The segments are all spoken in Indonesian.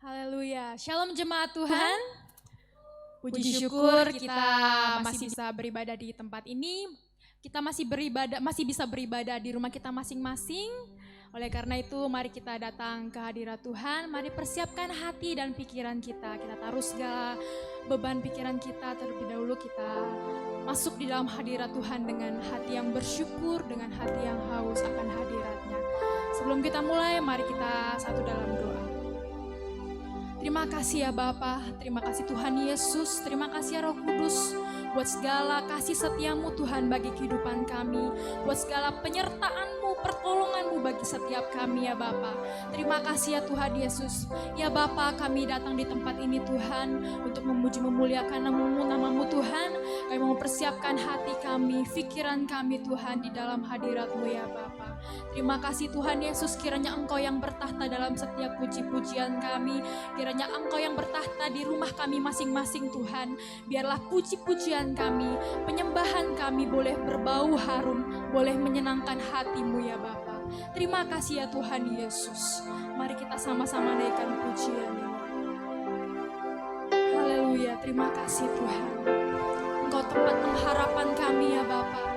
Haleluya, shalom jemaat Tuhan. Puji syukur kita masih bisa beribadah di tempat ini. Kita masih bisa beribadah di rumah kita masing-masing. Oleh karena itu mari kita datang ke hadirat Tuhan. Mari persiapkan hati dan pikiran kita. Kita taruh segala beban pikiran kita terlebih dahulu, kita masuk di dalam hadirat Tuhan dengan hati yang bersyukur, dengan hati yang haus akan hadiratnya. Sebelum kita mulai, mari kita satu dalam doa. Terima kasih ya Bapa, terima kasih Tuhan Yesus, terima kasih ya Roh Kudus buat segala kasih setiamu Tuhan bagi kehidupan kami, buat segala penyertaan-Mu, pertolongan-Mu bagi setiap kami ya Bapa. Terima kasih ya Tuhan Yesus. Ya Bapa, kami datang di tempat ini Tuhan untuk memuji memuliakan namamu Tuhan. Kami mau persiapkan hati kami, pikiran kami Tuhan di dalam hadirat-Mu ya Bapa. Terima kasih Tuhan Yesus, kiranya Engkau yang bertahta dalam setiap puji-pujian kami, kiranya Engkau yang bertahta di rumah kami masing-masing Tuhan. Biarlah puji-pujian kami, penyembahan kami boleh berbau harum, boleh menyenangkan hati-Mu ya Bapa. Terima kasih ya Tuhan Yesus. Mari kita sama-sama naikkan pujian ini. Haleluya, terima kasih Tuhan. Engkau tempat pengharapan kami ya Bapa.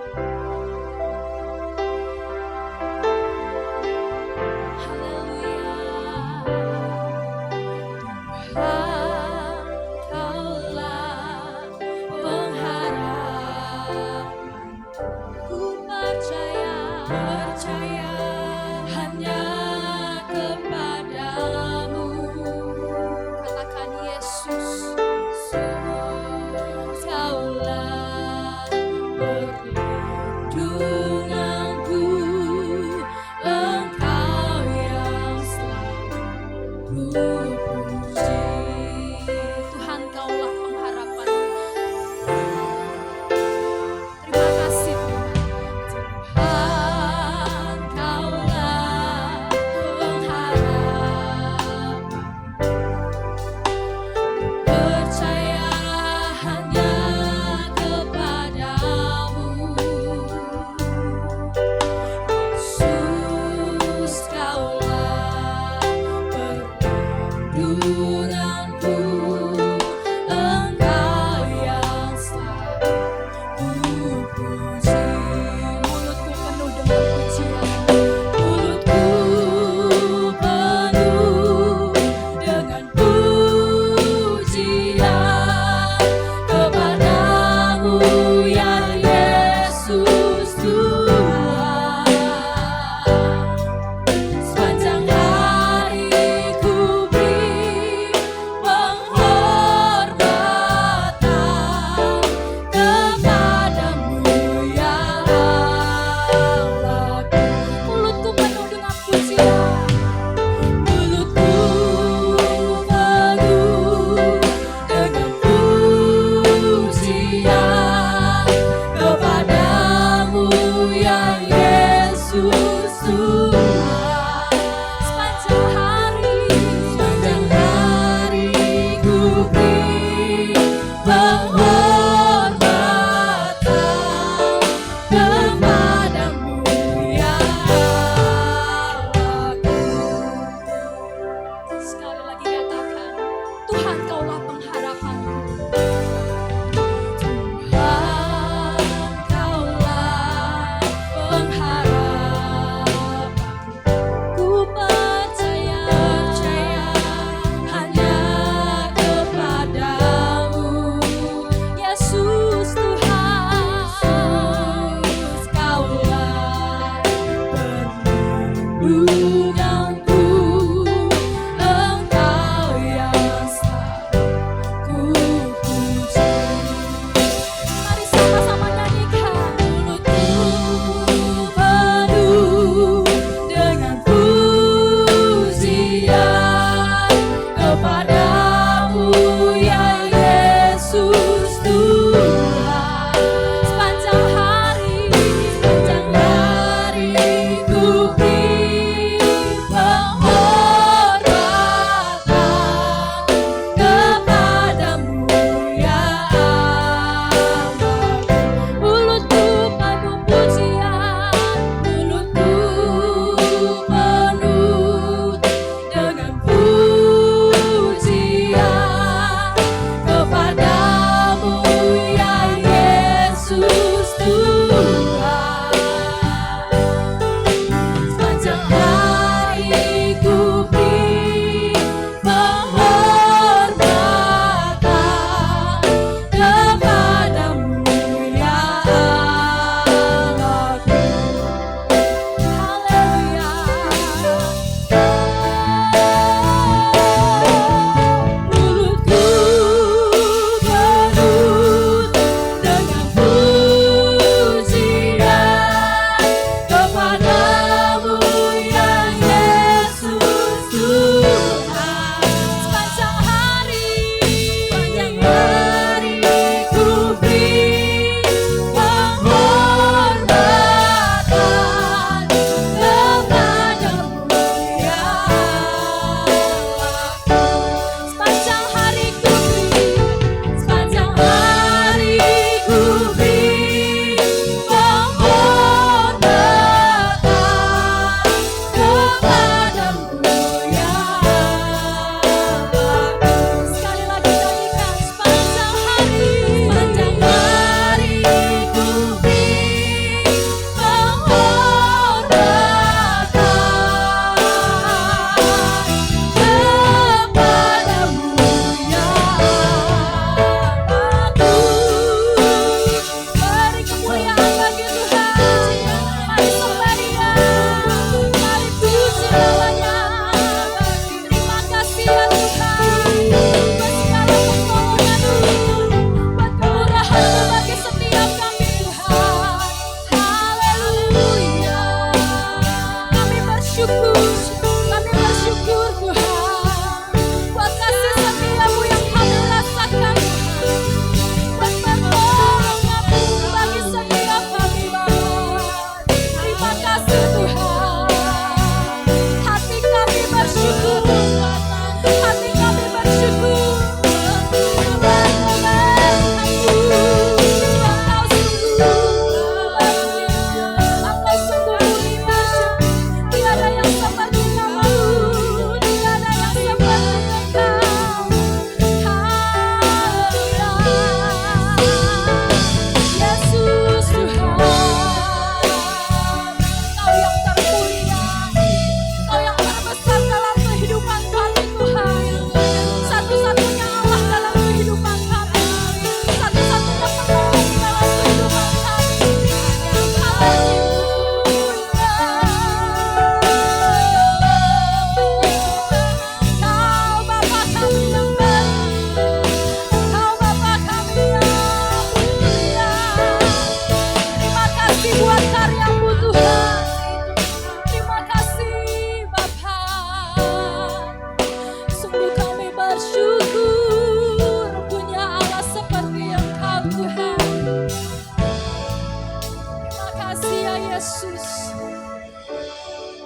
kasih ya Yesus.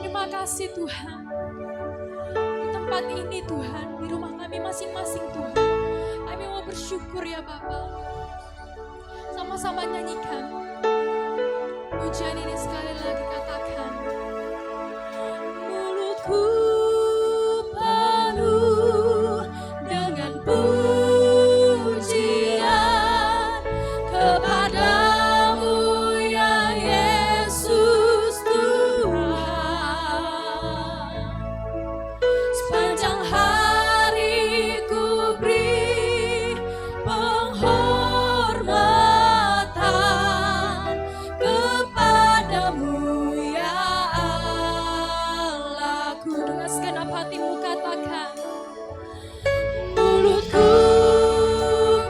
Terima kasih Tuhan. Di tempat ini Tuhan, di rumah kami masing-masing Tuhan, kami mau bersyukur ya Bapa. Sama-sama nyanyikan pujian ini sekali lagi, katakan. Mulutku penuh dengan pujian kepadamu ya Yesus Tuhan. Sepanjang hari ku beri penghormatan kepadamu ya Allahku. Dengan segenap hatimu katakan. Mulutku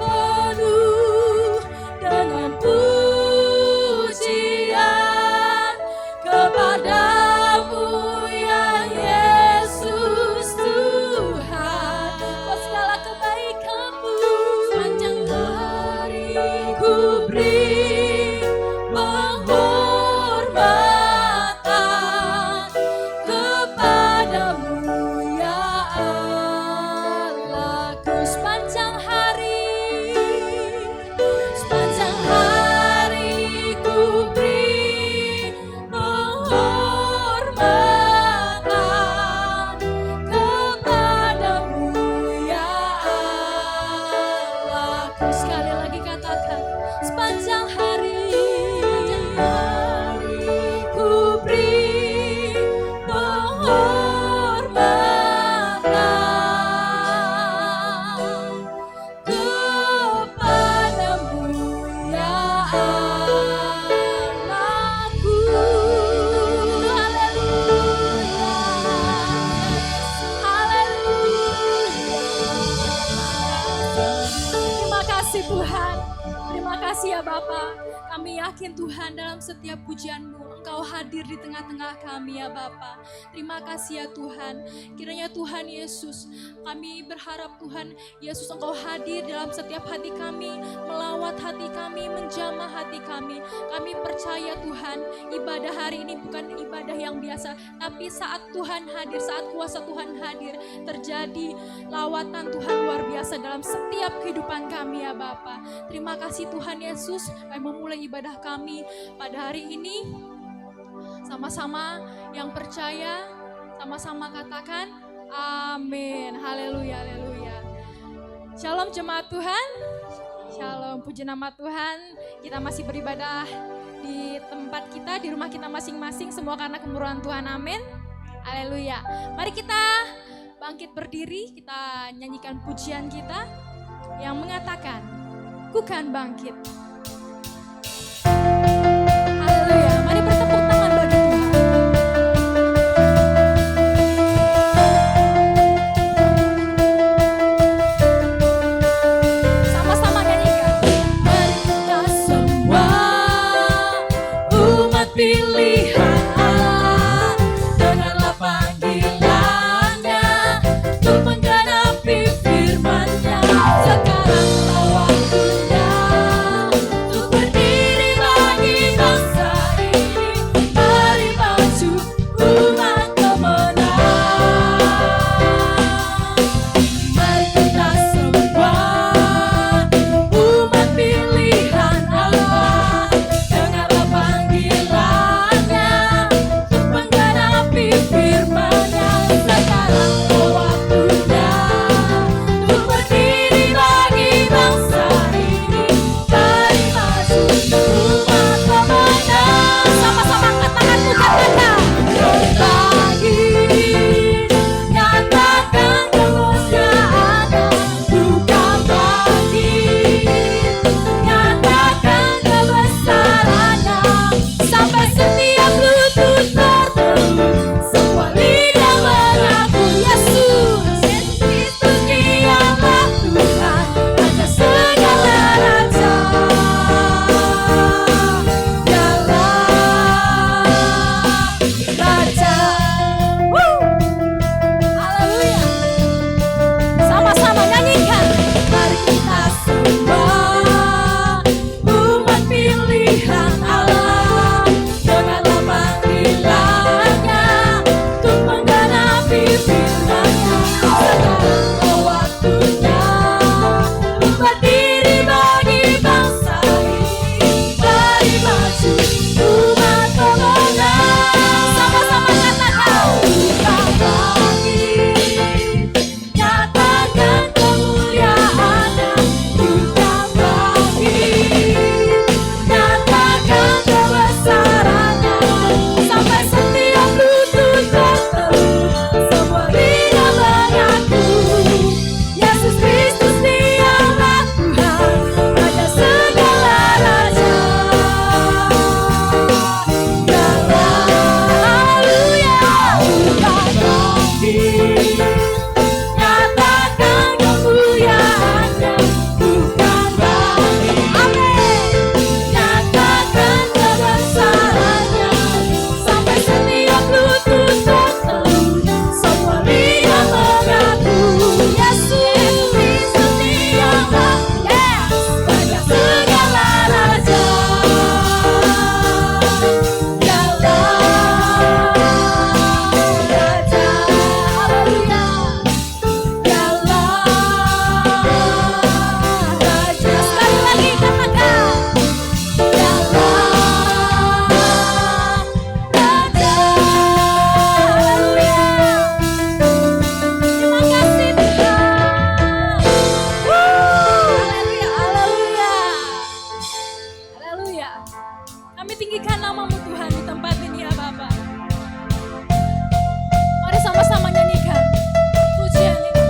penuh dengan pujian kepadamu ya Yesus Tuhan. Buat segala kebaikan-Mu sepanjang hari ku beri penghormatan kepadamu ya Allahku. Sepanjang hari ku beri penghormatan kepadamu ya Allahku. Sekali lagi katakan, sepanjang hari ku beri penghormatan kepadamu ya Allahku. Haleluya, haleluya. Terima kasih Tuhan. Terima kasih ya Bapa. Kami yakin Tuhan dalam setiap pujian-Mu Engkau hadir di tengah-tengah kami ya Bapa. Terima kasih ya Tuhan. Kiranya Tuhan Yesus, kami berharap Tuhan Yesus Engkau hadir dalam setiap hati kami, melawat hati kami, menjamah hati kami. Kami percaya Tuhan, ibadah hari ini bukan ibadah yang biasa, tapi saat Tuhan hadir, saat kuasa Tuhan hadir, terjadi lawatan Tuhan luar biasa dalam setiap kehidupan kami ya Bapa. Terima kasih Tuhan Yesus, kami memulai ibadah kami pada hari ini. Sama-sama yang percaya, sama-sama katakan amin. Haleluya, haleluya. Shalom jemaat Tuhan. Shalom, puji nama Tuhan. Kita masih beribadah di tempat kita, di rumah kita masing-masing. Semua karena kemurahan Tuhan, amin. Haleluya. Mari kita bangkit berdiri, kita nyanyikan pujian kita yang mengatakan, ku kan bangkit. Haleluya. Mari bertepuk tangan bagi Tuhan. Sama-sama nyanyikan. Mari kita semua umat pilihan Allah, dengarlah panggilannya untuk menggenapi firman-Nya. Sekarang waktunya untuk berdiri bagi bangsa ini. Mari maju umat pemenang. Mari kita semua umat pilihan Allah, dengarlah panggilannya namamu Tuhan di tempat ini ya Bapa. Mari sama-sama nyanyikan pujian ini.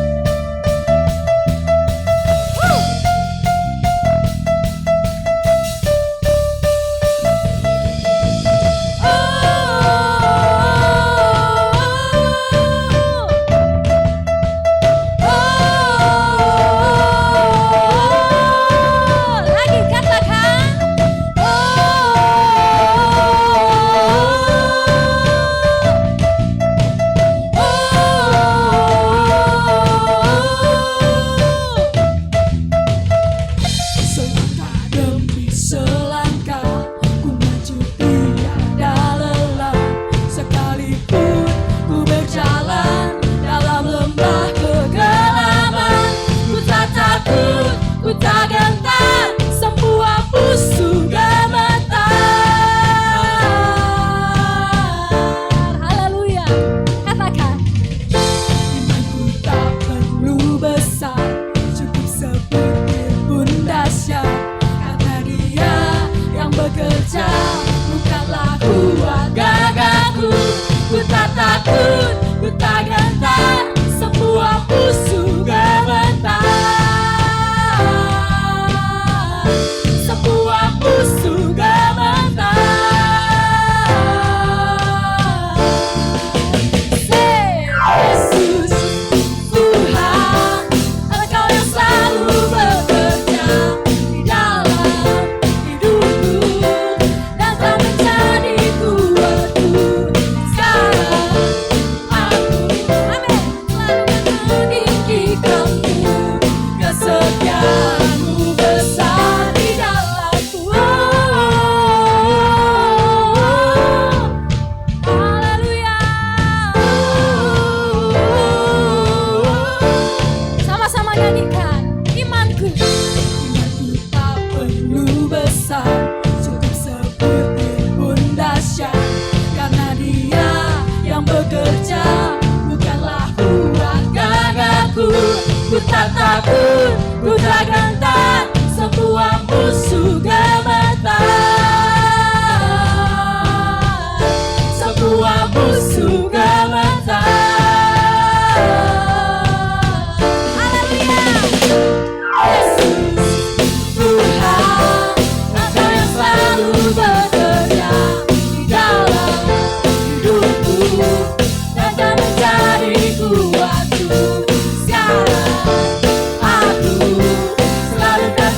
Selalu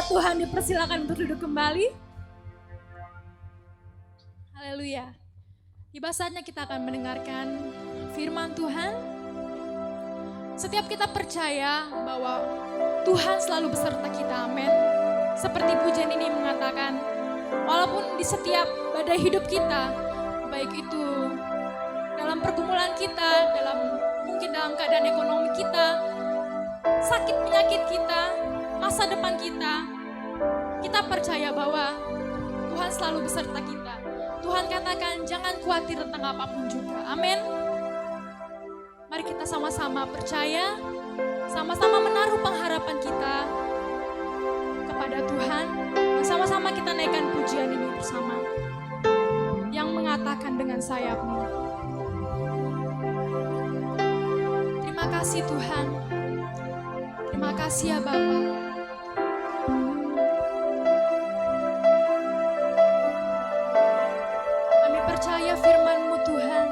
Jemaat Tuhan dipersilakan untuk duduk kembali. Haleluya. Tiba saatnya kita akan mendengarkan firman Tuhan. Setiap kita percaya bahwa Tuhan selalu beserta kita, amin. Seperti pujian ini mengatakan, walaupun di setiap badai hidup kita, baik itu dalam pergumulan kita, mungkin dalam keadaan ekonomi kita, sakit penyakit kita, masa depan kita percaya bahwa Tuhan selalu beserta kita. Tuhan katakan jangan khawatir tentang apapun juga, amin. Mari kita sama-sama percaya, sama-sama menaruh pengharapan kita kepada Tuhan, dan sama-sama kita naikkan pujian ini bersama, yang mengatakan dengan sayapmu. Terima kasih Tuhan, terima kasih ya Bapa. Kami percaya firman-Mu Tuhan,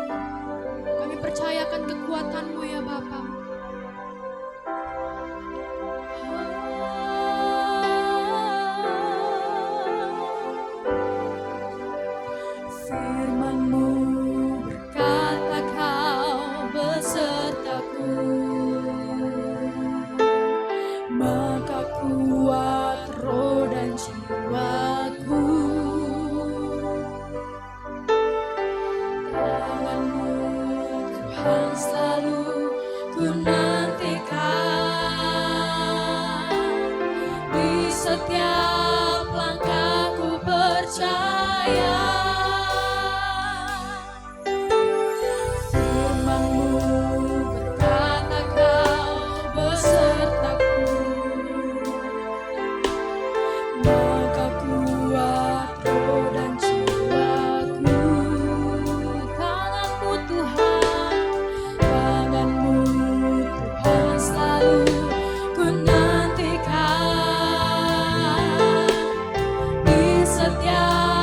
kami percayakan kekuatan-Mu ya Bapa. Firman-Mu berkata Kau besertaku, maka kuat roh dan jiwaku. Tangan-Mu Tuhan selalu ku nantikan, di setiap langkahku percaya. Setiap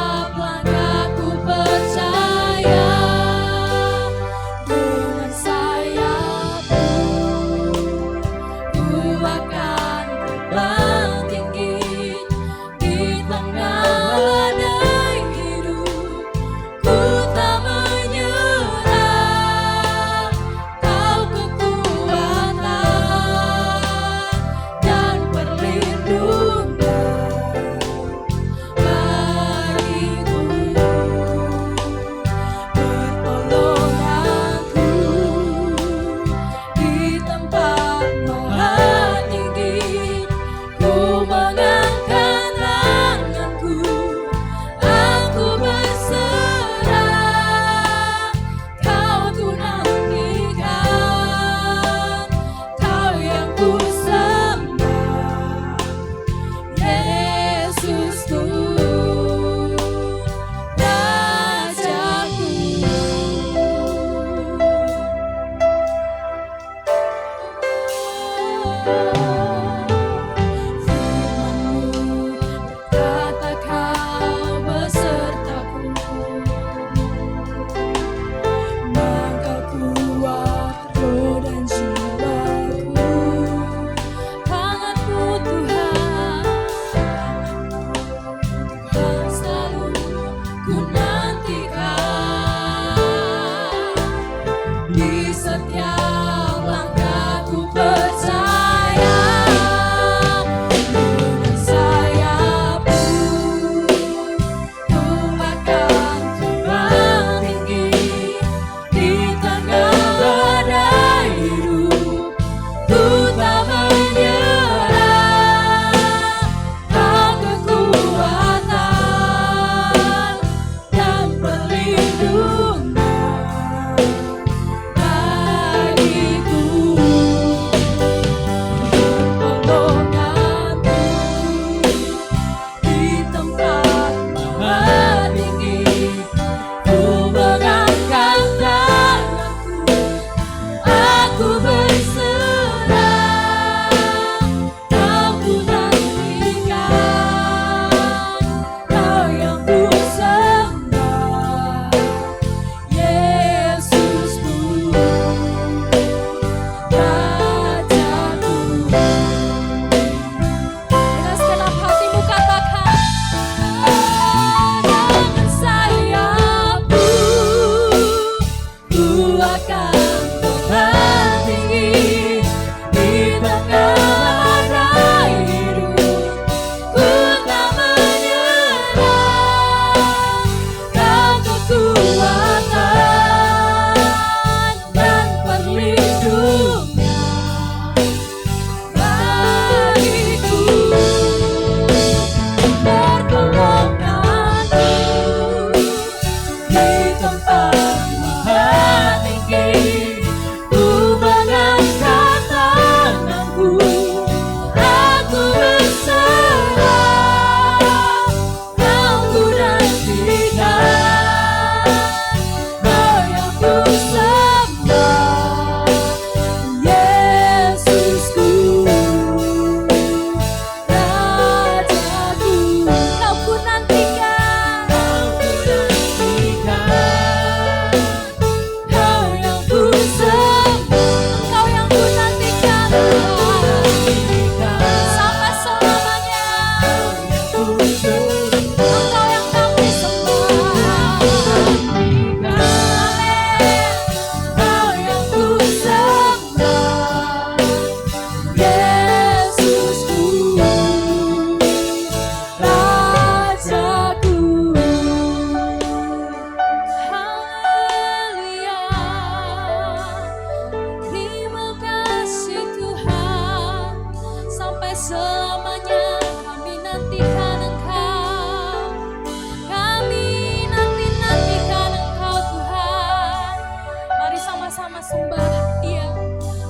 sembah Dia.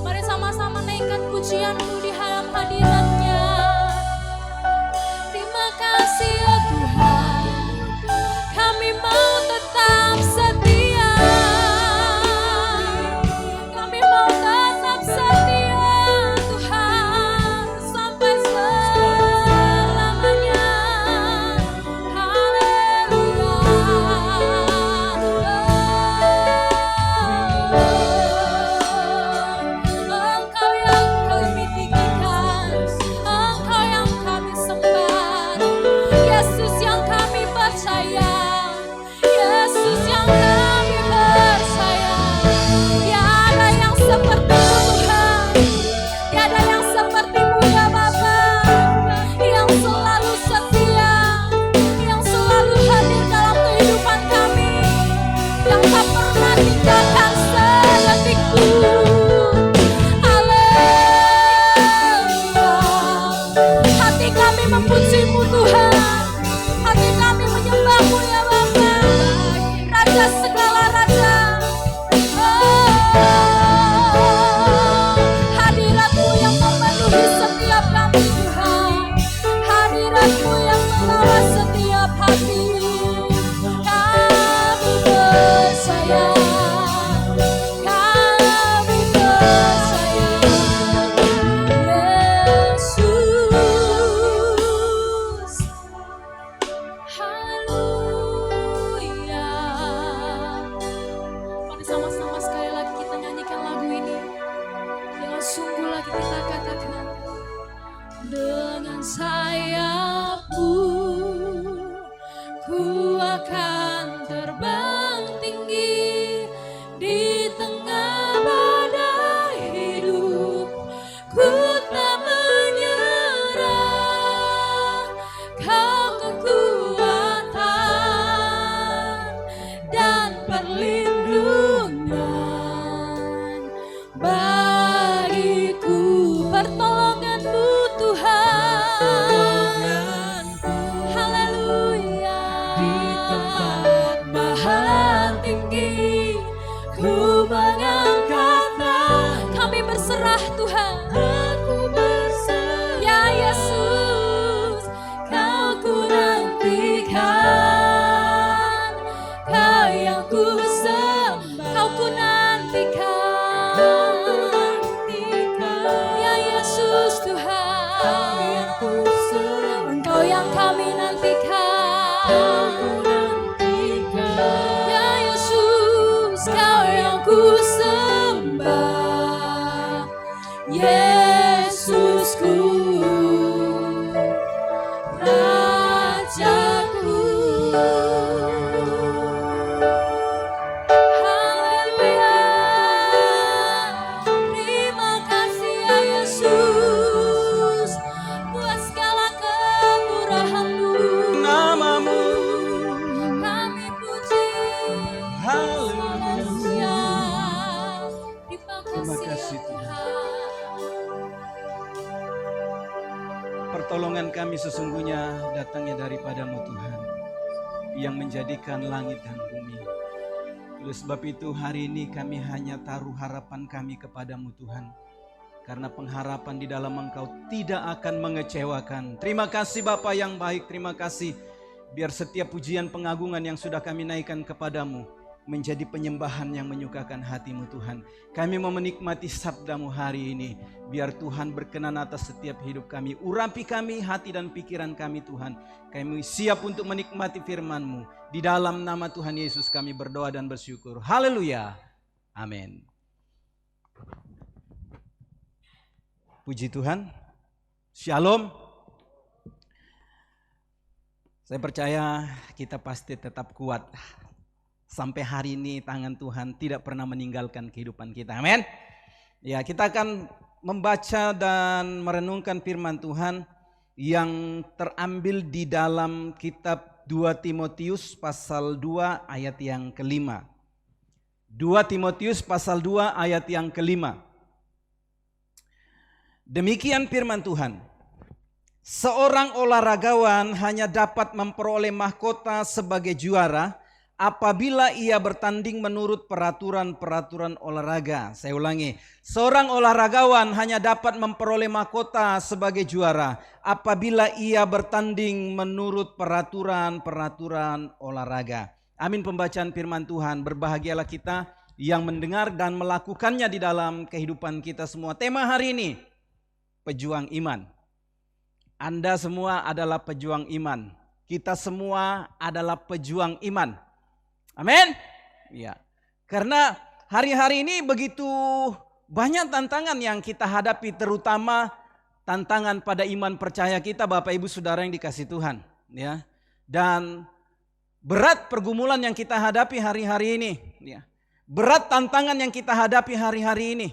Mari sama-sama naikkan pujianmu di dalam hadirat-Nya. Terima kasih ya Tuhan, kami mau tetap setia. Kami mau tetap setia Tuhan sampai selamanya. Haleluya. Engkau yang kami tinggikan, Engkau yang kami sembah, Yesus yang kami percaya, Yesus yang kami percaya. Tiada yang seperti-Mu Tuhan, tiada yang seperti-Mu ya Bapa, yang selalu setia, yang selalu hadir dalam kehidupan kami, yang tak pernah tinggalkan sedetik pun. Haleluya. Hati kami memuji-Mu Tuhan, hati kami menyembah-Mu ya Bapa, Raja segala raja. Hadirat-Mu yang memenuhi setiap kami Tuhan, hadirat-Mu yang membawa setiap hati. Kami percaya, kami percaya, Yesus. Haleluya. Mari sama-sama sekali lagi kita nyanyikan lagu ini. Dengan sungguh lagi kita katakan, dengan sayap-Mu ku akan terbang tinggi di tengah badai hidup. Ku tak menyerah, Kau kekuatan dan perlindungan bagiku. Pertolongan-Mu Tuhan, haleluya. Di tempat maha tinggi ku mengangkat, kami berserah Tuhan. Aku berserah ya Yesus, Kau ku nantikan, Kau yang ku sembah, Kau ku nantikan, ya Yesus Tuhan, Engkau yang kami nantikan, ya Yesus, Kau yang ku sembah, Yesusku, Rajaku. Haleluya. Terima kasih ya Yesus, buat segala kemurahan-Mu. Namamu. Kami puji. Haleluya. Terima Terima kasih kasih, ya Tuhan. Tuhan. Pertolongan kami sesungguhnya datangnya daripada-Mu Tuhan, yang menjadikan langit dan bumi. Oleh sebab itu hari ini kami hanya taruh harapan kami kepada-Mu Tuhan, karena pengharapan di dalam Engkau tidak akan mengecewakan. Terima kasih Bapa yang baik, terima kasih. Biar setiap pujian pengagungan yang sudah kami naikkan kepada-Mu menjadi penyembahan yang menyukakan hati-Mu Tuhan. Kami mau menikmati sabda-Mu hari ini. Biar Tuhan berkenan atas setiap hidup kami. Urapi kami, hati dan pikiran kami Tuhan. Kami siap untuk menikmati firman-Mu. Di dalam nama Tuhan Yesus kami berdoa dan bersyukur. Haleluya. Amin. Puji Tuhan. Shalom. Saya percaya kita pasti tetap kuat. Sampai hari ini tangan Tuhan tidak pernah meninggalkan kehidupan kita. Amin. Ya, kita akan membaca dan merenungkan firman Tuhan yang terambil di dalam kitab 2 Timotius pasal 2 ayat yang kelima. 2 Timotius pasal 2 ayat yang kelima. Demikian firman Tuhan. Seorang olahragawan hanya dapat memperoleh mahkota sebagai juara apabila ia bertanding menurut peraturan-peraturan olahraga. Saya ulangi, seorang olahragawan hanya dapat memperoleh mahkota sebagai juara apabila ia bertanding menurut peraturan-peraturan olahraga. Amin, pembacaan firman Tuhan. Berbahagialah kita yang mendengar dan melakukannya di dalam kehidupan kita semua. Tema hari ini, pejuang iman. Anda semua adalah pejuang iman. Kita semua adalah pejuang iman. Amin. Ya. Karena hari-hari ini begitu banyak tantangan yang kita hadapi, terutama tantangan pada iman percaya kita, Bapak Ibu Saudara yang dikasihi Tuhan, ya. Dan berat pergumulan yang kita hadapi hari-hari ini, ya. Berat tantangan yang kita hadapi hari-hari ini.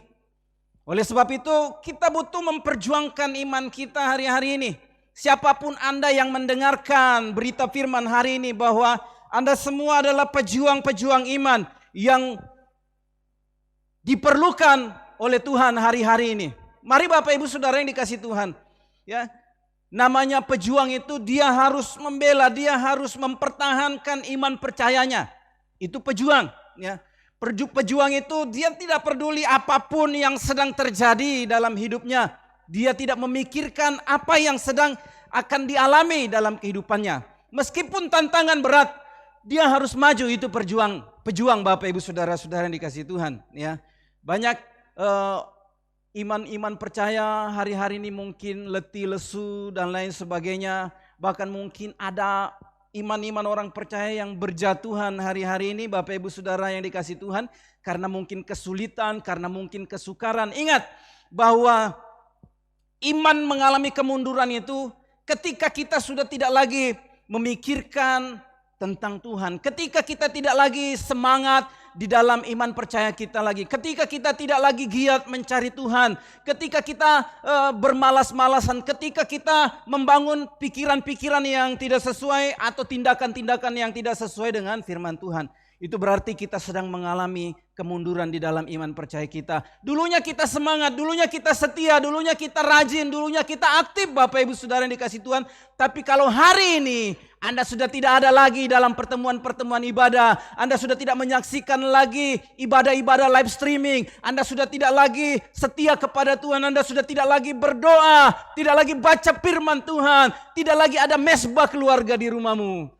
Oleh sebab itu kita butuh memperjuangkan iman kita hari-hari ini. Siapapun Anda yang mendengarkan berita firman hari ini, bahwa Anda semua adalah pejuang-pejuang iman yang diperlukan oleh Tuhan hari-hari ini. Mari Bapak Ibu Saudara yang dikasihi Tuhan, ya. Namanya pejuang itu dia harus membela, dia harus mempertahankan iman percayanya. Itu pejuang, ya. Pejuang itu dia tidak peduli apapun yang sedang terjadi dalam hidupnya. Dia tidak memikirkan apa yang sedang akan dialami dalam kehidupannya. Meskipun tantangan berat, dia harus maju. Itu pejuang Bapak Ibu Saudara-saudara yang dikasihi Tuhan, ya. Banyak iman-iman percaya hari-hari ini mungkin letih, lesu dan lain sebagainya. Bahkan mungkin ada iman-iman orang percaya yang berjatuhan hari-hari ini, Bapak Ibu Saudara yang dikasihi Tuhan, karena mungkin kesulitan, karena mungkin kesukaran. Ingat bahwa iman mengalami kemunduran itu ketika kita sudah tidak lagi memikirkan tentang Tuhan, ketika kita tidak lagi semangat di dalam iman percaya kita lagi, ketika kita tidak lagi giat mencari Tuhan, ketika kita bermalas-malasan, ketika kita membangun pikiran-pikiran yang tidak sesuai atau tindakan-tindakan yang tidak sesuai dengan firman Tuhan. Itu berarti kita sedang mengalami kemunduran di dalam iman percaya kita. Dulunya kita semangat, dulunya kita setia, dulunya kita rajin, dulunya kita aktif Bapak Ibu Saudara yang dikasihi Tuhan. Tapi kalau hari ini Anda sudah tidak ada lagi dalam pertemuan-pertemuan ibadah, Anda sudah tidak menyaksikan lagi ibadah-ibadah live streaming, Anda sudah tidak lagi setia kepada Tuhan, Anda sudah tidak lagi berdoa, tidak lagi baca firman Tuhan, tidak lagi ada mesbah keluarga di rumahmu,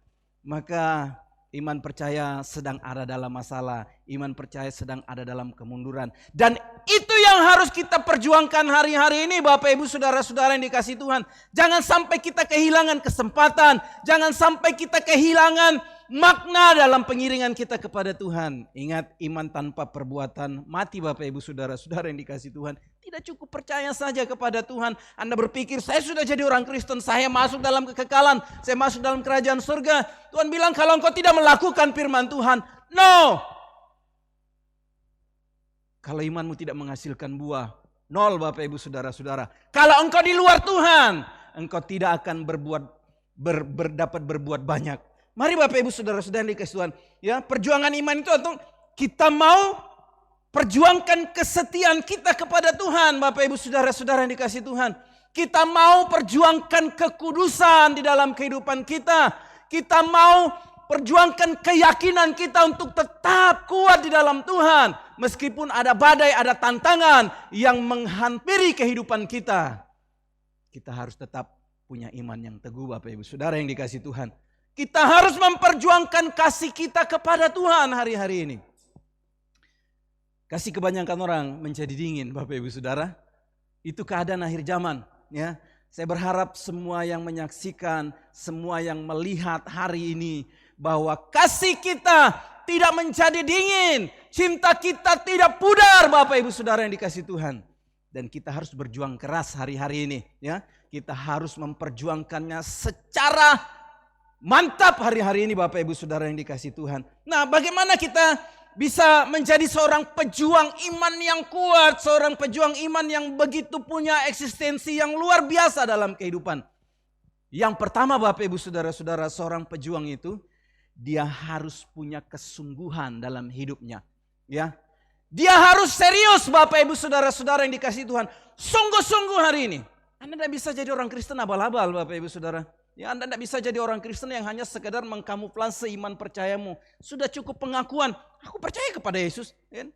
maka iman percaya sedang ada dalam masalah, iman percaya sedang ada dalam kemunduran. Dan itu yang harus kita perjuangkan hari-hari ini Bapak Ibu Saudara-saudara yang dikasihi Tuhan. Jangan sampai kita kehilangan kesempatan, jangan sampai kita kehilangan makna dalam pengiringan kita kepada Tuhan. Ingat, iman tanpa perbuatan mati Bapak Ibu Saudara-saudara yang dikasihi Tuhan. Tidak cukup percaya saja kepada Tuhan. Anda berpikir saya sudah jadi orang Kristen, saya masuk dalam kekekalan, saya masuk dalam kerajaan surga. Tuhan bilang kalau engkau tidak melakukan firman Tuhan, no. Kalau imanmu tidak menghasilkan buah, nol Bapak Ibu Saudara-saudara. Kalau engkau di luar Tuhan, engkau tidak akan dapat berbuat banyak. Mari Bapak Ibu Saudara-saudara yang dikasihi Tuhan, ya, perjuangan iman itu atau kita mau perjuangkan kesetiaan kita kepada Tuhan, Bapak Ibu Saudara-saudara yang dikasihi Tuhan. Kita mau perjuangkan kekudusan di dalam kehidupan kita. Kita mau perjuangkan keyakinan kita untuk tetap kuat di dalam Tuhan. Meskipun ada badai, ada tantangan yang menghampiri kehidupan kita. Kita harus tetap punya iman yang teguh Bapak Ibu Saudara yang dikasihi Tuhan. Kita harus memperjuangkan kasih kita kepada Tuhan hari-hari ini. Kasih kebanyakan orang menjadi dingin Bapak Ibu Saudara. Itu keadaan akhir zaman, ya. Saya berharap semua yang menyaksikan, semua yang melihat hari ini, bahwa kasih kita tidak menjadi dingin, cinta kita tidak pudar Bapak Ibu Saudara yang dikasihi Tuhan. Dan kita harus berjuang keras hari-hari ini, ya. Kita harus memperjuangkannya secara mantap hari-hari ini Bapak Ibu Saudara yang dikasihi Tuhan. Nah, bagaimana kita bisa menjadi seorang pejuang iman yang kuat, seorang pejuang iman yang begitu punya eksistensi yang luar biasa dalam kehidupan? Yang pertama Bapak Ibu Saudara-saudara, seorang pejuang itu dia harus punya kesungguhan dalam hidupnya, ya. Dia harus serius Bapak Ibu Saudara-saudara yang dikasihi Tuhan. Sungguh-sungguh hari ini. Anda tidak bisa jadi orang Kristen abal-abal Bapak Ibu Saudara, Ya, Anda tidak bisa jadi orang Kristen yang hanya sekedar mengkamuflase iman percayamu. Sudah cukup pengakuan, aku percaya kepada Yesus. Ya.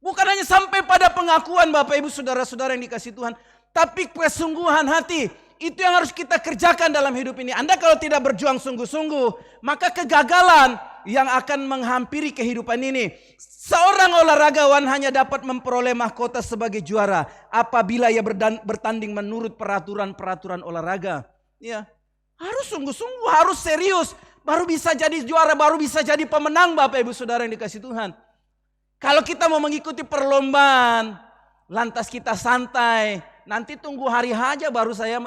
Bukan hanya sampai pada pengakuan Bapak Ibu Saudara-saudara yang dikasihi Tuhan. Tapi kesungguhan hati, itu yang harus kita kerjakan dalam hidup ini. Anda kalau tidak berjuang sungguh-sungguh, maka kegagalan yang akan menghampiri kehidupan ini. Seorang olahragawan hanya dapat memperoleh mahkota sebagai juara apabila ia bertanding menurut peraturan-peraturan olahraga. Ya, harus sungguh-sungguh, harus serius, baru bisa jadi juara, baru bisa jadi pemenang Bapak Ibu Saudara yang dikasihi Tuhan. Kalau kita mau mengikuti perlombaan, lantas kita santai, nanti tunggu hari aja baru saya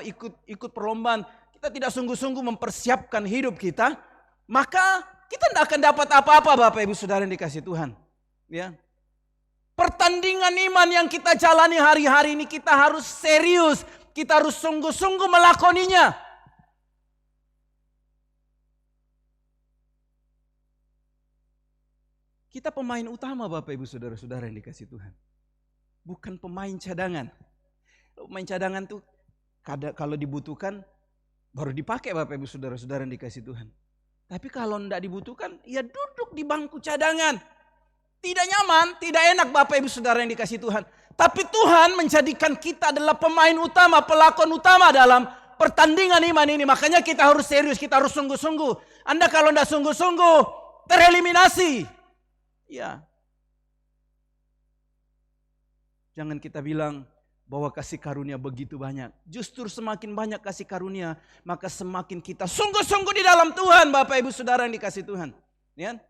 ikut perlombaan. Kita tidak sungguh-sungguh mempersiapkan hidup kita, maka kita tidak akan dapat apa-apa Bapak Ibu Saudara yang dikasihi Tuhan. Ya. Pertandingan iman yang kita jalani hari-hari ini kita harus serius, kita harus sungguh-sungguh melakoninya. Kita pemain utama Bapak Ibu Saudara-saudara yang dikasihi Tuhan. Bukan pemain cadangan. Pemain cadangan tuh kalau dibutuhkan baru dipakai Bapak Ibu Saudara-saudara yang dikasihi Tuhan. Tapi kalau tidak dibutuhkan, ya duduk di bangku cadangan. Tidak nyaman, tidak enak Bapak Ibu Saudara yang dikasihi Tuhan. Tapi Tuhan menjadikan kita adalah pemain utama, pelakon utama dalam pertandingan iman ini. Makanya kita harus serius, kita harus sungguh-sungguh. Anda kalau tidak sungguh-sungguh, tereliminasi. Ya. Jangan kita bilang bahwa kasih karunia begitu banyak. Justru semakin banyak kasih karunia, maka semakin kita sungguh-sungguh di dalam Tuhan Bapak Ibu Saudara yang dikasihi Tuhan. Ya?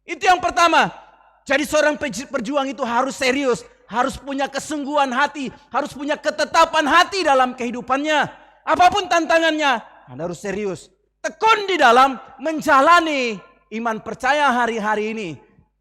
Itu yang pertama. Jadi seorang perjuang itu harus serius, harus punya kesungguhan hati, harus punya ketetapan hati dalam kehidupannya. Apapun tantangannya, Anda harus serius. Tekun di dalam menjalani iman percaya hari-hari ini.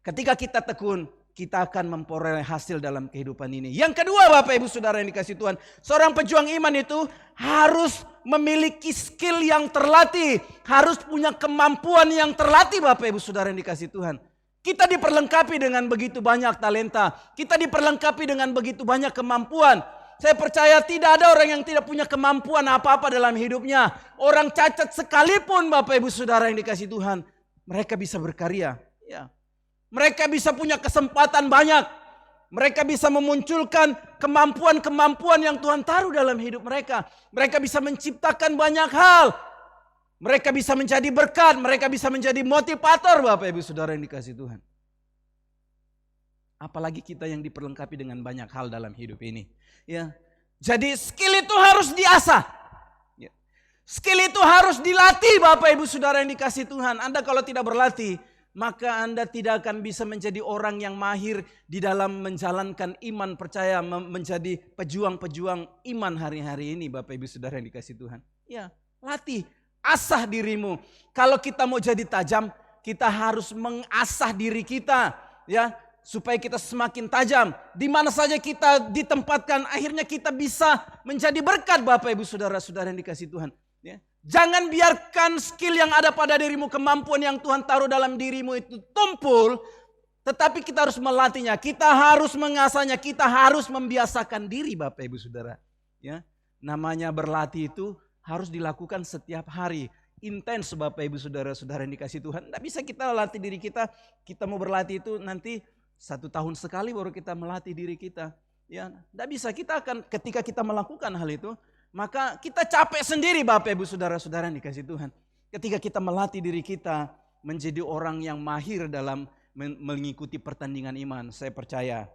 Ketika kita tekun, kita akan memperoleh hasil dalam kehidupan ini. Yang kedua Bapak Ibu Saudara yang dikasihi Tuhan, seorang pejuang iman itu harus memiliki skill yang terlatih. Harus punya kemampuan yang terlatih Bapak Ibu Saudara yang dikasihi Tuhan. Kita diperlengkapi dengan begitu banyak talenta. Kita diperlengkapi dengan begitu banyak kemampuan. Saya percaya tidak ada orang yang tidak punya kemampuan apa-apa dalam hidupnya. Orang cacat sekalipun Bapak Ibu Saudara yang dikasihi Tuhan, mereka bisa berkarya. Ya. Mereka bisa punya kesempatan banyak. Mereka bisa memunculkan kemampuan-kemampuan yang Tuhan taruh dalam hidup mereka. Mereka bisa menciptakan banyak hal. Mereka bisa menjadi berkat. Mereka bisa menjadi motivator Bapak Ibu Saudara yang dikasihi Tuhan. Apalagi kita yang diperlengkapi dengan banyak hal dalam hidup ini. Ya. Jadi skill itu harus diasah. Ya. Skill itu harus dilatih Bapak Ibu Saudara yang dikasihi Tuhan. Anda kalau tidak berlatih, maka Anda tidak akan bisa menjadi orang yang mahir di dalam menjalankan iman percaya, menjadi pejuang-pejuang iman hari-hari ini Bapak Ibu Saudara yang dikasihi Tuhan. Ya, latih, asah dirimu. Kalau kita mau jadi tajam, kita harus mengasah diri kita, ya, supaya kita semakin tajam. Di mana saja kita ditempatkan, akhirnya kita bisa menjadi berkat Bapak Ibu Saudara-saudara yang dikasihi Tuhan. Ya. Jangan biarkan skill yang ada pada dirimu, kemampuan yang Tuhan taruh dalam dirimu itu tumpul. Tetapi kita harus melatihnya, kita harus mengasahnya, kita harus membiasakan diri Bapak Ibu Saudara. Ya, namanya berlatih itu harus dilakukan setiap hari. Intens Bapak Ibu Saudara-saudara yang dikasihi Tuhan. Tidak bisa kita latih diri kita, kita mau berlatih itu nanti 1 tahun sekali baru kita melatih diri kita. Ya, tidak bisa, kita akan ketika kita melakukan hal itu, maka kita capek sendiri Bapak Ibu Saudara-saudara yang dikasihi Tuhan. Ketika kita melatih diri kita menjadi orang yang mahir dalam mengikuti pertandingan iman, saya percaya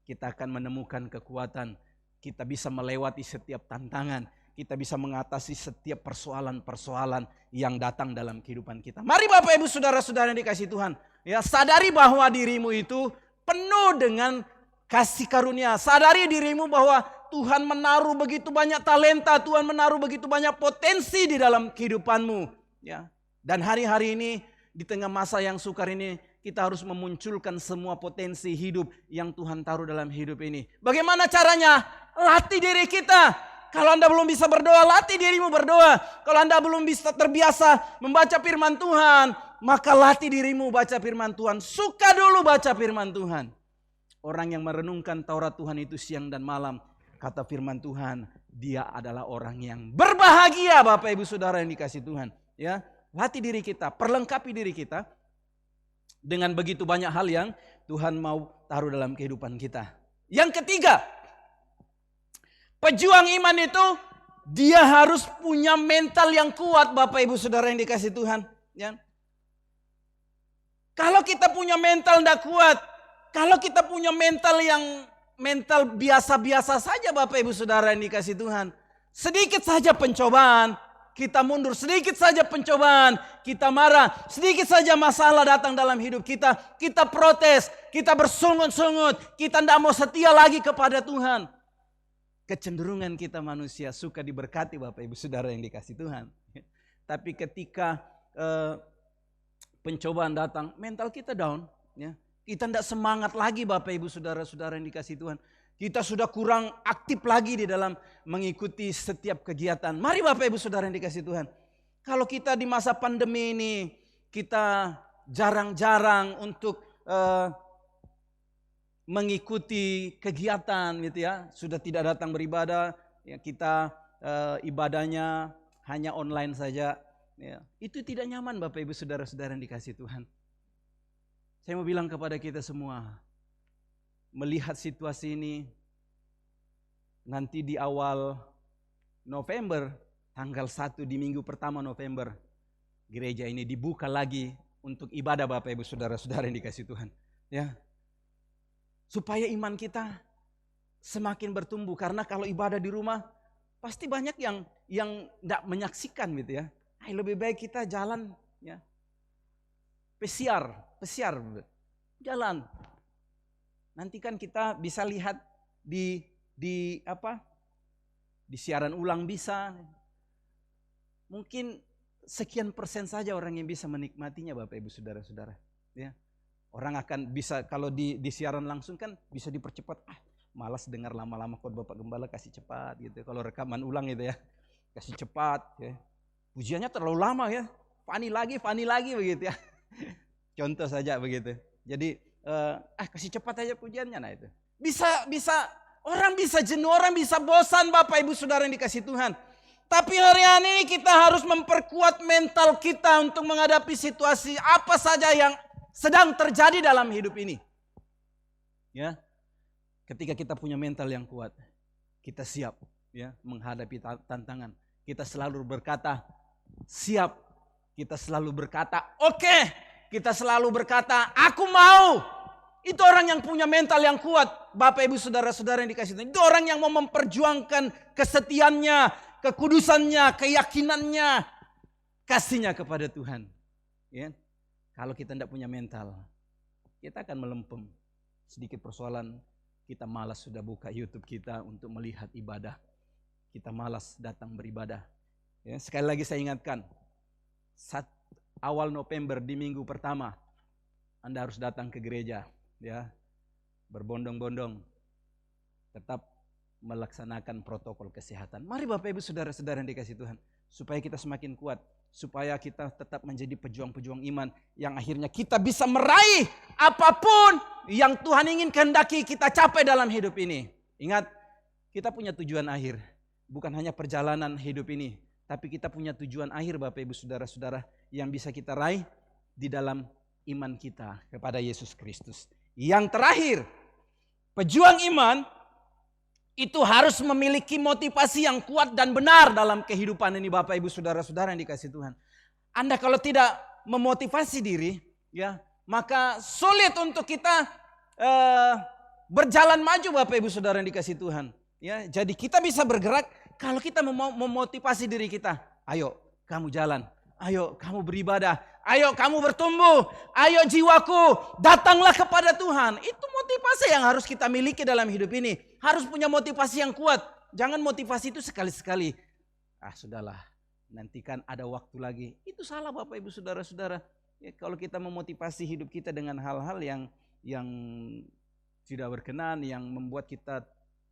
kita akan menemukan kekuatan. Kita bisa melewati setiap tantangan. Kita bisa mengatasi setiap persoalan-persoalan yang datang dalam kehidupan kita. Mari Bapak Ibu Saudara-saudara yang dikasihi Tuhan. Ya, sadari bahwa dirimu itu penuh dengan kasih karunia. Sadari dirimu bahwa Tuhan menaruh begitu banyak talenta, Tuhan menaruh begitu banyak potensi di dalam kehidupanmu. Ya. Dan hari-hari ini, di tengah masa yang sukar ini, kita harus memunculkan semua potensi hidup yang Tuhan taruh dalam hidup ini. Bagaimana caranya? Latih diri kita. Kalau Anda belum bisa berdoa, latih dirimu berdoa. Kalau Anda belum bisa terbiasa membaca firman Tuhan, maka latih dirimu baca firman Tuhan. Suka dulu baca firman Tuhan. Orang yang merenungkan Taurat Tuhan itu siang dan malam, kata firman Tuhan, dia adalah orang yang berbahagia, Bapak Ibu Saudara yang dikasihi Tuhan. Ya, latih diri kita, perlengkapi diri kita dengan begitu banyak hal yang Tuhan mau taruh dalam kehidupan kita. Yang ketiga, pejuang iman itu dia harus punya mental yang kuat, Bapak Ibu Saudara yang dikasihi Tuhan. Ya. Kalau kita punya mental tidak kuat, kalau kita punya mental yang mental biasa-biasa saja, Bapak Ibu Saudara yang dikasihi Tuhan, sedikit saja pencobaan, kita mundur, sedikit saja pencobaan, kita marah, sedikit saja masalah datang dalam hidup kita, kita protes, kita bersungut-sungut, kita tidak mau setia lagi kepada Tuhan. Kecenderungan kita manusia suka diberkati, Bapak Ibu Saudara yang dikasihi Tuhan. Tapi ketika pencobaan datang, mental kita down, ya. Kita tidak semangat lagi, Bapak Ibu Saudara-saudara yang dikasihi Tuhan. Kita sudah kurang aktif lagi di dalam mengikuti setiap kegiatan. Mari Bapak Ibu Saudara yang dikasihi Tuhan. Kalau kita di masa pandemi ini, kita jarang-jarang untuk mengikuti kegiatan gitu ya. Sudah tidak datang beribadah, ya, kita ibadahnya hanya online saja. Ya. Itu tidak nyaman, Bapak Ibu Saudara-saudara yang dikasihi Tuhan. Saya mau bilang kepada kita semua, melihat situasi ini, nanti di awal November, tanggal 1 di minggu pertama November, gereja ini dibuka lagi untuk ibadah, Bapak Ibu Saudara-saudara yang dikasihi Tuhan. Ya. Supaya iman kita semakin bertumbuh, karena kalau ibadah di rumah, pasti banyak yang tidak menyaksikan gitu ya. Lebih baik kita jalan, ya. Pesiar, jalan. Nanti kan kita bisa lihat di siaran ulang bisa. Mungkin sekian persen saja orang yang bisa menikmatinya, Bapak Ibu Saudara-saudara. Ya. Orang akan bisa, kalau di siaran langsung kan bisa dipercepat. Malas dengar lama-lama khotbah Bapak Gembala, kasih cepat gitu. Kalau rekaman ulang gitu ya, kasih cepat. Ya. Pujiannya terlalu lama ya, Fani lagi begitu ya. Contoh saja begitu. Jadi kasih cepat aja pujiannya, nah itu. Bisa orang bisa jenuh, orang bisa bosan, Bapak Ibu Saudara yang dikasihi Tuhan. Tapi hari ini kita harus memperkuat mental kita untuk menghadapi situasi apa saja yang sedang terjadi dalam hidup ini. Ya. Ketika kita punya mental yang kuat, kita siap ya menghadapi tantangan. Kita selalu berkata siap. Kita selalu berkata oke. Kita selalu berkata aku mau. Itu orang yang punya mental yang kuat, Bapak Ibu Saudara-saudara yang dikasihi Tuhan. Itu orang yang mau memperjuangkan kesetiaannya, kekudusannya, keyakinannya, kasihnya kepada Tuhan. Ya. Kalau kita tidak punya mental, kita akan melempem. Sedikit persoalan, kita malas sudah buka YouTube kita untuk melihat ibadah. Kita malas datang beribadah. Ya, sekali lagi saya ingatkan, awal November di minggu pertama, Anda harus datang ke gereja. Ya, berbondong-bondong, tetap melaksanakan protokol kesehatan. Mari Bapak Ibu Saudara-saudara yang dikasihi Tuhan, supaya kita semakin kuat, supaya kita tetap menjadi pejuang-pejuang iman yang akhirnya kita bisa meraih apapun yang Tuhan ingin kehendaki kita capai dalam hidup ini. Ingat, kita punya tujuan akhir, bukan hanya perjalanan hidup ini, tapi kita punya tujuan akhir, Bapak Ibu Saudara-saudara, yang bisa kita raih di dalam iman kita kepada Yesus Kristus. Yang terakhir, pejuang iman itu harus memiliki motivasi yang kuat dan benar dalam kehidupan ini, Bapak Ibu Saudara-saudara yang dikasihi Tuhan. Anda kalau tidak memotivasi diri, ya, maka sulit untuk kita berjalan maju, Bapak Ibu Saudara yang dikasihi Tuhan. Ya, jadi kita bisa bergerak kalau kita memotivasi diri kita. Ayo, kamu jalan. Ayo kamu beribadah, ayo kamu bertumbuh, ayo jiwaku datanglah kepada Tuhan. Itu motivasi yang harus kita miliki dalam hidup ini. Harus punya motivasi yang kuat. Jangan motivasi itu sekali-sekali. Sudahlah, nanti kan ada waktu lagi. Itu salah, Bapak Ibu Saudara-saudara. Ya, kalau kita memotivasi hidup kita dengan hal-hal yang tidak berkenan, yang membuat kita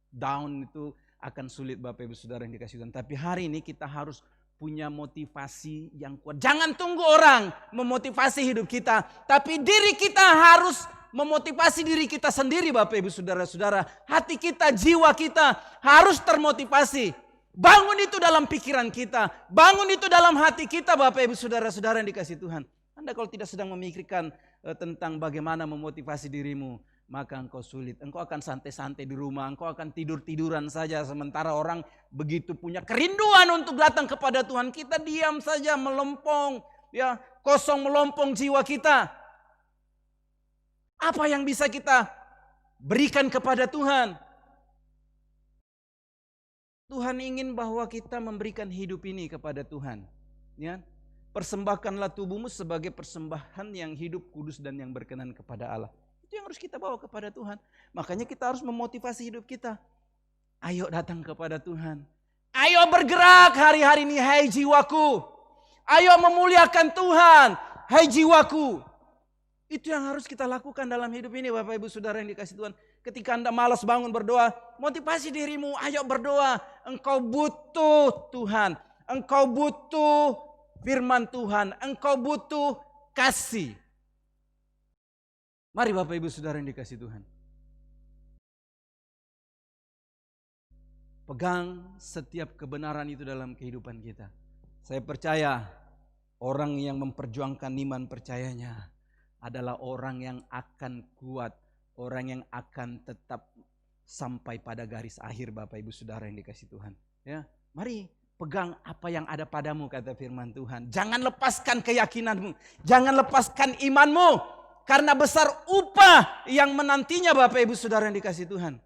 down, itu akan sulit, Bapak Ibu Saudara yang dikasihi Tuhan. Tapi hari ini kita harus punya motivasi yang kuat. Jangan tunggu orang memotivasi hidup kita, tapi diri kita harus memotivasi diri kita sendiri, Bapak Ibu Saudara-saudara. Hati kita, jiwa kita harus termotivasi. Bangun itu dalam pikiran kita. Bangun itu dalam hati kita, Bapak Ibu Saudara-saudara yang dikasihi Tuhan. Anda kalau tidak sedang memikirkan tentang bagaimana memotivasi dirimu, maka engkau sulit. Engkau akan santai-santai di rumah. Engkau akan tidur-tiduran saja. Sementara orang begitu punya kerinduan untuk datang kepada Tuhan. Kita diam saja, melempong. Ya, kosong melompong jiwa kita. Apa yang bisa kita berikan kepada Tuhan? Tuhan ingin bahwa kita memberikan hidup ini kepada Tuhan. Ya, persembahkanlah tubuhmu sebagai persembahan yang hidup, kudus dan yang berkenan kepada Allah. Itu yang harus kita bawa kepada Tuhan. Makanya kita harus memotivasi hidup kita. Ayo datang kepada Tuhan. Ayo bergerak hari-hari ini, hai jiwaku. Ayo memuliakan Tuhan, hai jiwaku. Itu yang harus kita lakukan dalam hidup ini, Bapak Ibu Saudara yang dikasihi Tuhan. Ketika Anda malas bangun berdoa, motivasi dirimu, ayo berdoa. Engkau butuh Tuhan. Engkau butuh firman Tuhan. Engkau butuh kasih. Mari Bapak Ibu Saudara yang dikasihi Tuhan. Pegang setiap kebenaran itu dalam kehidupan kita. Saya percaya orang yang memperjuangkan iman percayanya adalah orang yang akan kuat. Orang yang akan tetap sampai pada garis akhir, Bapak Ibu Saudara yang dikasihi Tuhan. Ya, mari pegang apa yang ada padamu, kata firman Tuhan. Jangan lepaskan keyakinanmu. Jangan lepaskan imanmu. Karena besar upah yang menantinya, Bapak Ibu Saudara yang dikasihi Tuhan.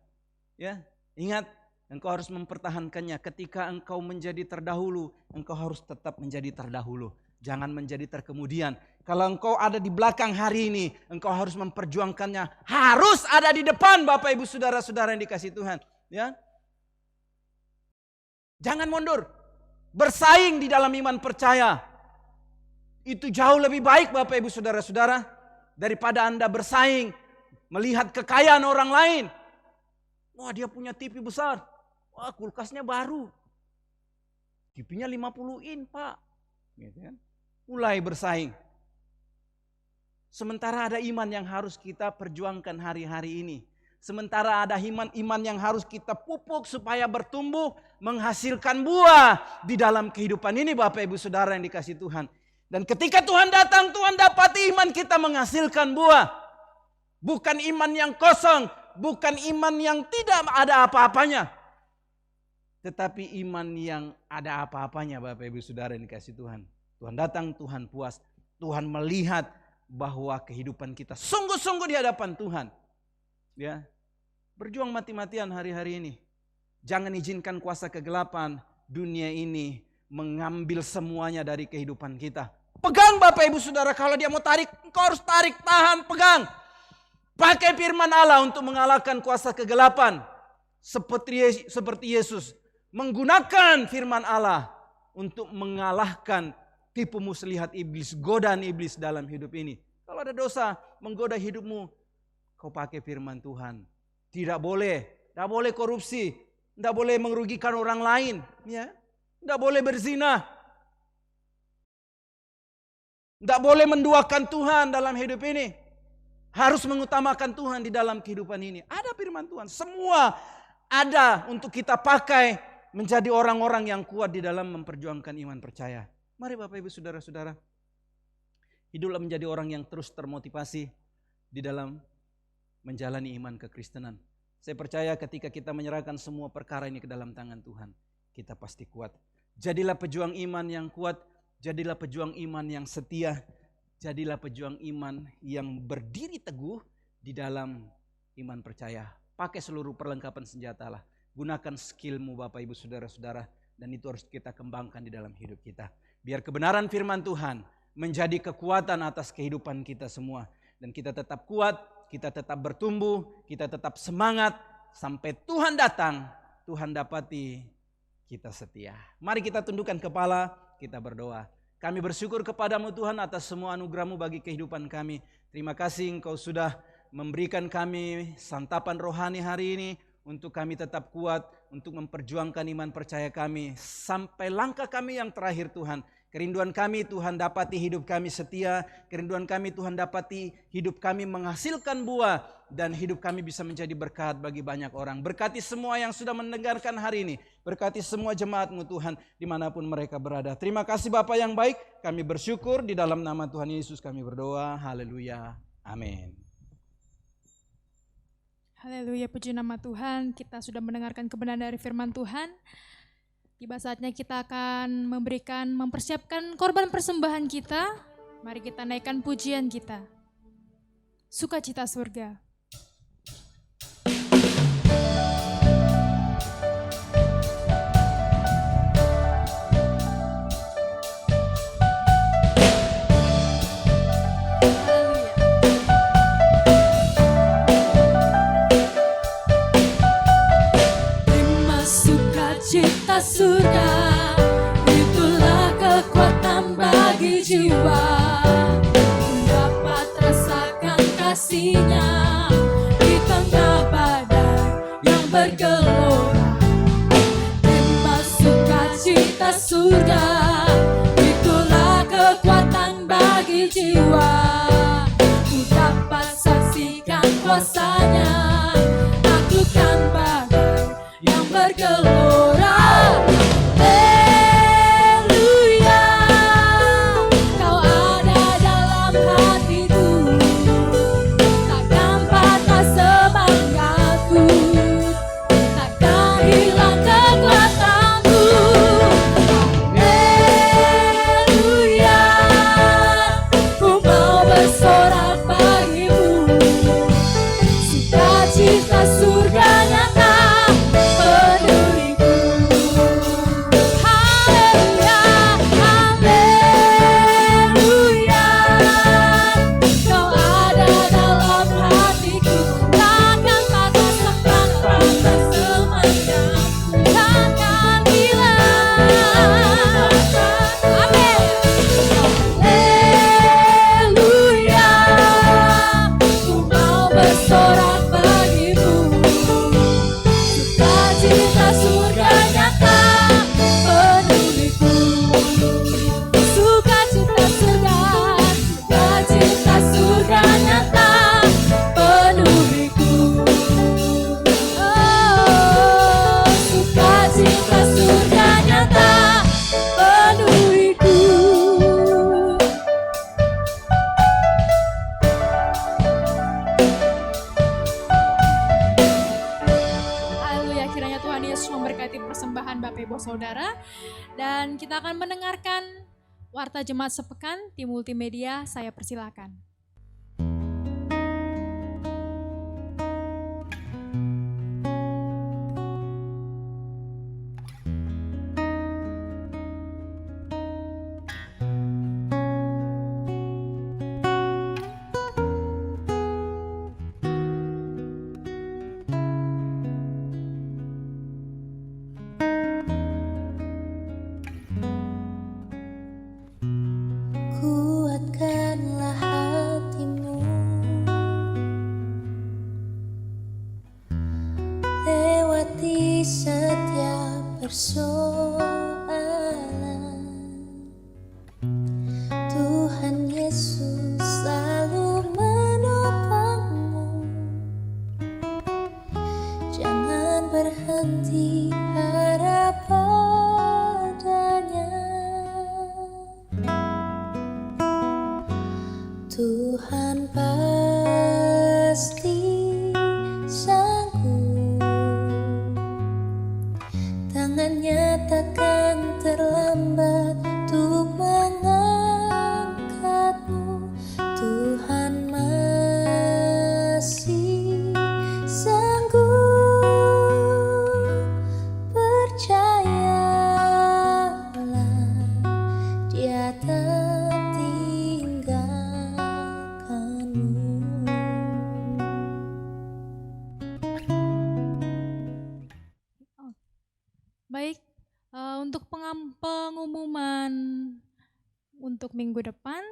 Ya, ingat, engkau harus mempertahankannya. Ketika engkau menjadi terdahulu, engkau harus tetap menjadi terdahulu. Jangan menjadi terkemudian. Kalau engkau ada di belakang hari ini, engkau harus memperjuangkannya. Harus ada di depan, Bapak Ibu Saudara-saudara yang dikasihi Tuhan. Ya, jangan mundur. Bersaing di dalam iman percaya. Itu jauh lebih baik, Bapak Ibu Saudara-saudara, daripada Anda bersaing melihat kekayaan orang lain. Wah, dia punya TV besar. Wah, kulkasnya baru. TV-nya 50 in, Pak. Gitu kan? Mulai bersaing. Sementara ada iman yang harus kita perjuangkan hari-hari ini. Sementara ada iman yang harus kita pupuk supaya bertumbuh, menghasilkan buah di dalam kehidupan ini, Bapak Ibu Saudara yang dikasihi Tuhan. Dan ketika Tuhan datang, Tuhan dapati iman kita menghasilkan buah. Bukan iman yang kosong, bukan iman yang tidak ada apa-apanya. Tetapi iman yang ada apa-apanya, Bapak Ibu Saudara yang dikasihi Tuhan. Tuhan datang, Tuhan puas. Tuhan melihat bahwa kehidupan kita sungguh-sungguh di hadapan Tuhan. Ya, berjuang mati-matian hari-hari ini. Jangan izinkan kuasa kegelapan dunia ini mengambil semuanya dari kehidupan kita. Pegang, Bapak Ibu Saudara, kalau dia mau tarik, engkau harus tarik, tahan, pegang. Pakai firman Allah untuk mengalahkan kuasa kegelapan. Seperti Yesus menggunakan firman Allah untuk mengalahkan tipu muslihat iblis, godaan iblis dalam hidup ini. Kalau ada dosa menggoda hidupmu, kau pakai firman Tuhan. Tidak boleh korupsi, tidak boleh merugikan orang lain, ya. Tidak boleh berzina. Tidak boleh menduakan Tuhan dalam hidup ini. Harus mengutamakan Tuhan di dalam kehidupan ini. Ada firman Tuhan, semua ada untuk kita pakai menjadi orang-orang yang kuat di dalam memperjuangkan iman percaya. Mari Bapak Ibu Saudara-saudara, hiduplah menjadi orang yang terus termotivasi di dalam menjalani iman kekristenan. Saya percaya ketika kita menyerahkan semua perkara ini ke dalam tangan Tuhan, kita pasti kuat. Jadilah pejuang iman yang kuat, jadilah pejuang iman yang setia, jadilah pejuang iman yang berdiri teguh di dalam iman percaya. Pakai seluruh perlengkapan senjata Allah. Gunakan skillmu Bapak Ibu Saudara-saudara, dan itu harus kita kembangkan di dalam hidup kita. Biar kebenaran firman Tuhan menjadi kekuatan atas kehidupan kita semua. Dan kita tetap kuat, kita tetap bertumbuh, kita tetap semangat. Sampai Tuhan datang, Tuhan dapati kita setia. Mari kita tundukkan kepala, kita berdoa. Kami bersyukur kepadamu Tuhan atas semua anugerah-Mu bagi kehidupan kami. Terima kasih Engkau sudah memberikan kami santapan rohani hari ini untuk kami tetap kuat, untuk memperjuangkan iman percaya kami sampai langkah kami yang terakhir Tuhan. Kerinduan kami Tuhan dapati hidup kami setia, kerinduan kami Tuhan dapati hidup kami menghasilkan buah, dan hidup kami bisa menjadi berkat bagi banyak orang. Berkati semua yang sudah mendengarkan hari ini, berkati semua jemaat-Mu Tuhan dimanapun mereka berada. Terima kasih Bapa yang baik, kami bersyukur di dalam nama Tuhan Yesus kami berdoa, haleluya, amin. Haleluya, puji nama Tuhan. Kita sudah mendengarkan kebenaran dari firman Tuhan. Tiba saatnya kita akan mempersiapkan korban persembahan kita. Mari kita naikkan pujian kita. Sukacita surga. Cita surga, itulah kekuatan bagi jiwa, dapat rasakan kasih-Nya di tengah badai yang bergelora. Terima sukacita surga, itulah kekuatan bagi jiwa, ku dapat saksikan kuasa-Nya, taklukkan badai yang bergelora. Saudara, dan kita akan mendengarkan Warta Jemaat Sepekan tim multimedia. Saya persilakan. persoalan, Tuhan Yesus selalu menopangmu. Jangan berhenti harap padanya. Tuhan pasti sanggup, tangannya takkan terlambat untuk mengangkatmu. Tuhan masih sanggup, percayalah, Dia tak tinggalkanmu. Baik, untuk pengumuman untuk minggu depan,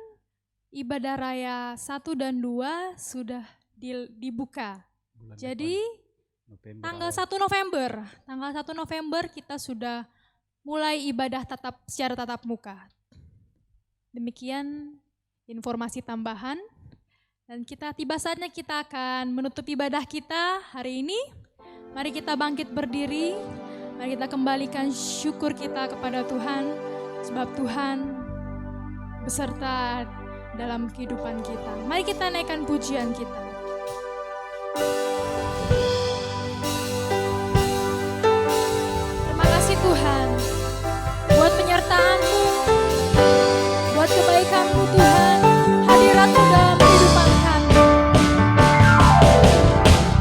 ibadah raya 1 dan 2 sudah dibuka. Jadi Tanggal 1 November. Tanggal 1 November kita sudah mulai ibadah secara tatap muka. Demikian informasi tambahan. Dan tiba saatnya kita akan menutup ibadah kita hari ini. Mari kita bangkit berdiri. Mari kita kembalikan syukur kita kepada Tuhan. Sebab Tuhan beserta dalam kehidupan kita. Mari kita naikkan pujian kita. Terima kasih Tuhan. Buat penyertaan-Mu. Buat kebaikan-Mu Tuhan. Hadirat-Mu dalam kehidupan kami.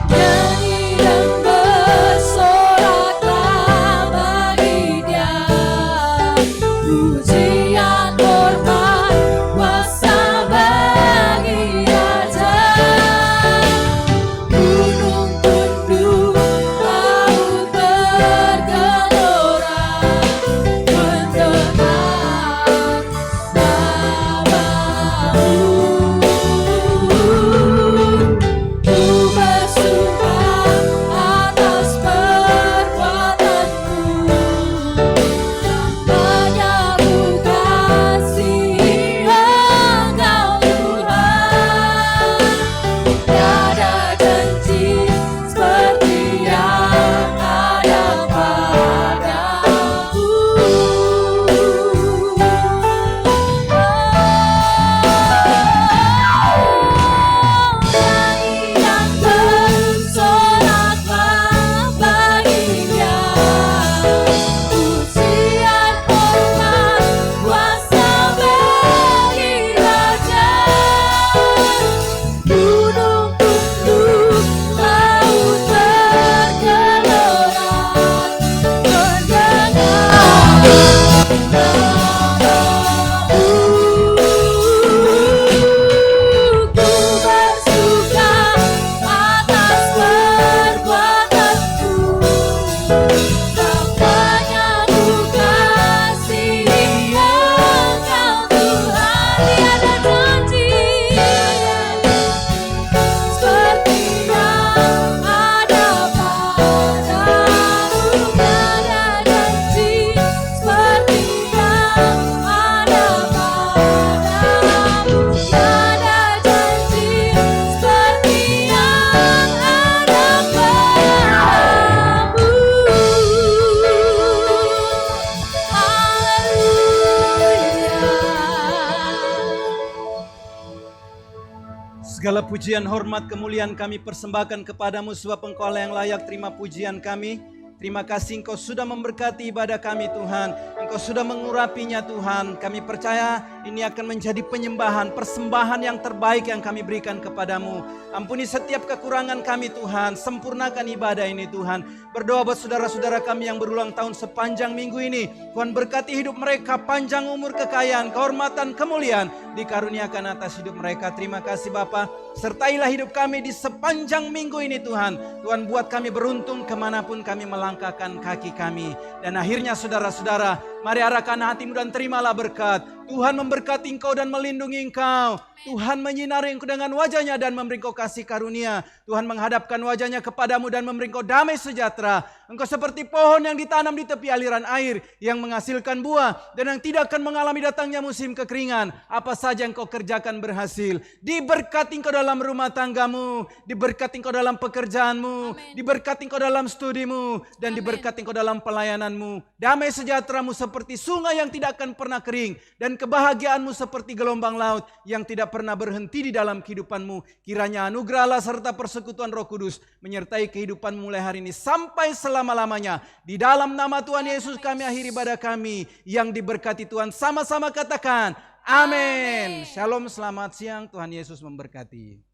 Nyanyi dan bersoraklah bagi Dia, pujian hormat kuasa bagi Raja. Gunung tunduk, laut bergelora, mendengar namamu. Ku bersuka atas perbuatanmu, menyambut kasih Engkau Tuhan. Tiada janji seperti yang ada padamu. Nyanyi dan bersoraklah bagi Dia, pujian hormat kuasa bagi Raja. Gunung tunduk, laut bergelora, mendengar ku bersuka atas perbuatanmu, tampaknya ku kasih Engkau Tuhan. Tiada janji seperti yang ada padamu. Tiada janji seperti yang ada padamu. Tiada janji seperti yang ada padamu. Haleluya. Segala pujian, hormat, kemuliaan kami persembahkan kepadamu sebab Engkau yang layak terima pujian kami. Terima kasih Engkau sudah memberkati ibadah kami Tuhan. Engkau sudah mengurapinya Tuhan. Kami percaya ini akan menjadi penyembahan, persembahan yang terbaik yang kami berikan kepadamu. Ampuni setiap kekurangan kami Tuhan. Sempurnakan ibadah ini Tuhan. Berdoa buat saudara-saudara kami yang berulang tahun sepanjang minggu ini. Tuhan berkati hidup mereka, panjang umur, kekayaan, kehormatan, kemuliaan dikaruniakan atas hidup mereka. Terima kasih Bapa. Sertailah hidup kami di sepanjang minggu ini Tuhan. Tuhan buat kami beruntung kemanapun kami melangkahkan kaki kami. Dan akhirnya saudara-saudara, mari arahkan hatimu dan terimalah berkat. Tuhan memberkati engkau dan melindungi engkau. Tuhan menyinari engkau dengan wajahnya dan memberi engkau kasih karunia. Tuhan menghadapkan wajahnya kepadamu dan memberi engkau damai sejahtera. Engkau seperti pohon yang ditanam di tepi aliran air, yang menghasilkan buah dan yang tidak akan mengalami datangnya musim kekeringan. Apa saja engkau kerjakan berhasil. Diberkati engkau dalam rumah tanggamu, diberkati engkau dalam pekerjaanmu, diberkati engkau dalam studimu, dan diberkati engkau dalam pelayananmu. Damai sejahteramu seperti sungai yang tidak akan pernah kering, dan kebahagiaanmu seperti gelombang laut yang tidak pernah berhenti di dalam kehidupanmu. Kiranya anugerah Allah serta persekutuan Roh Kudus menyertai kehidupanmu mulai hari ini sampai selama-lamanya. Di dalam nama Tuhan Yesus kami akhiri ibadah kami. Yang diberkati Tuhan sama-sama katakan amin. Shalom, selamat siang, Tuhan Yesus memberkati.